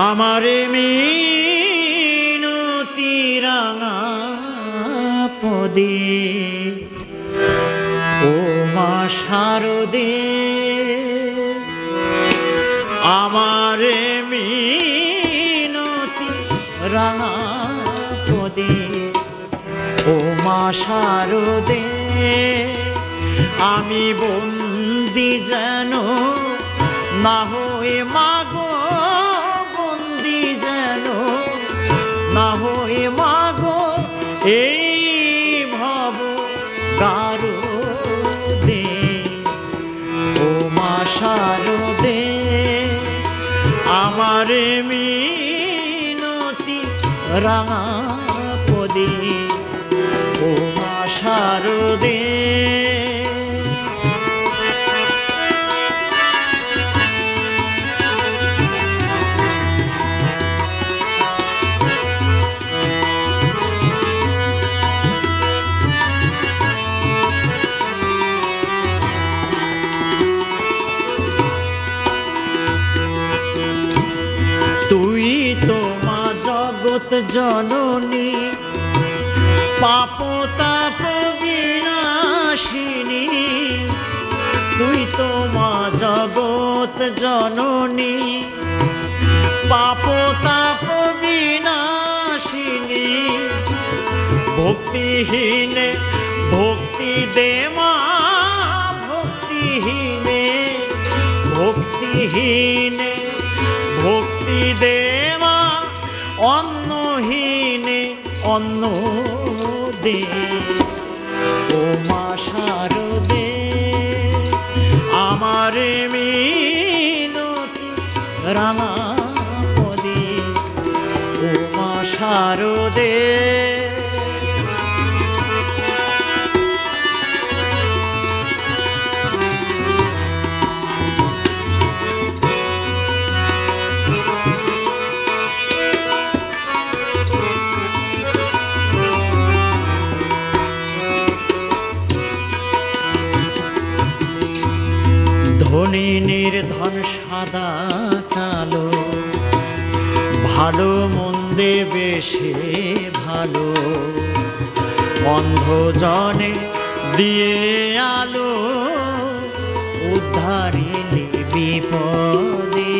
আমারে মিনতি রাঙা পদে ও মা শারদে, আমারে মিনতি রাঙা পদে ও মা শারদে, আমি বন্দি যেন না হয়ে মাগো, বন্দি যেন না হয়ে মাগো এই ভব গারদে ও মা শারদে, আমারে মিনতি রাঙা পদে ও মা শারদে। তুই তো মা জগৎ জননী, পাপ তাপ বিনাশিনী, তুই তো মা জগৎ জননী, পাপ তাপ বিনাশিনী, ভক্তিহীনে ভক্তি দে মা, ভক্তিহীনে ভক্তিহীনে ভক্তি দে মা, অন্নহীনে অন্ন দে ও মা শারদে, আমারে মিনতি রাঙা পদে ও মা শারদে। ধনী নির্ধন সাদা কালো, ভালো মন্দে বেশে ভালো, অন্ধজনে দিয়ে আলো, উদ্ধারিণী বিপদে।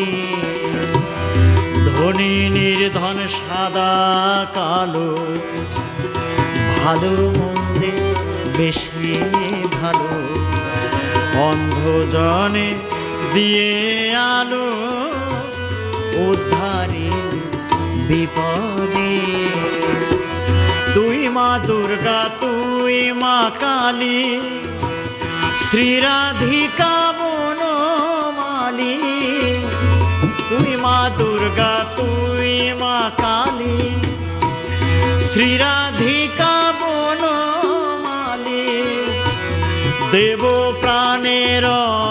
ধনী নির্ধন সাদা কালো, ভালো মন্দে বেশে ভালো, অন্ধজনে দিয়ে আলো, উদ্ধারিণী বিপদে। তুই মা দুর্গা, তুই মা কালী, শ্রীরাধিকা বনমালী, তুই মা দুর্গা, তুই মা কালী, শ্রীরাধিকা বনমালী, দেব প্রাণের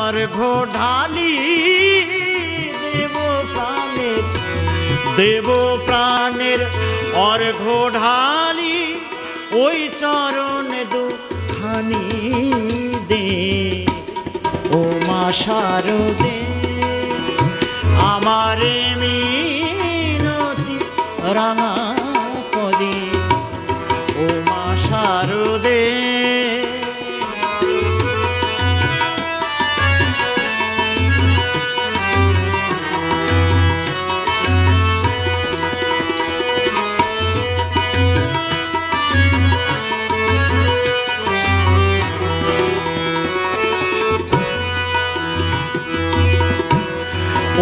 অর্ঘ্য ঢালি, দেব প্রাণের অর্ঘ্য ঢালি, ওই চরণ দুখানি দে ও মা শারদে, আমারে মিনতি রাঙা পদে ও মা শারদে।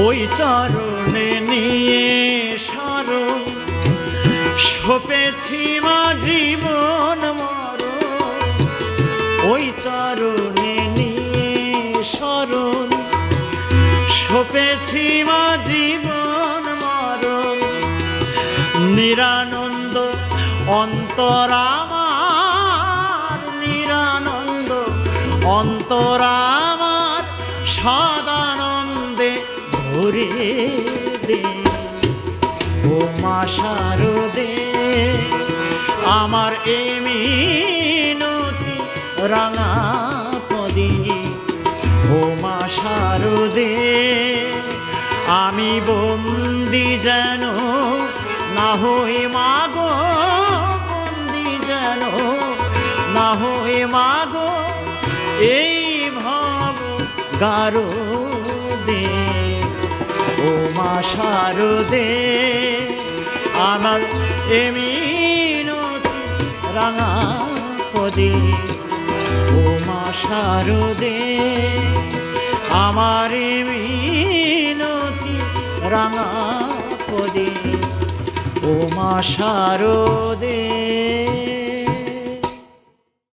ওই চরণে নিয়ে শরণ, সপেছি মা জীবন মরণ, ওই চরণে নিয়ে শরণ, সপেছি মা জীবন মরণ, নিরানন্দ অন্তর আমার, নিরানন্দ অন্তর আমার, সদানন্দে ভরে দে ও মা শারদে, আমার এ মিনতি রাঙা পদে ও মা শারদে, আমি বন্দি যেন না হই মাগো, বন্দি যেন না হই মাগো এই ভব গারদে। ও মা শারদে আমার এ মিনতি রাঙা পদে। ও মা শারদে আমার এ মিনতি রাঙা পদে। ও মা শারদে।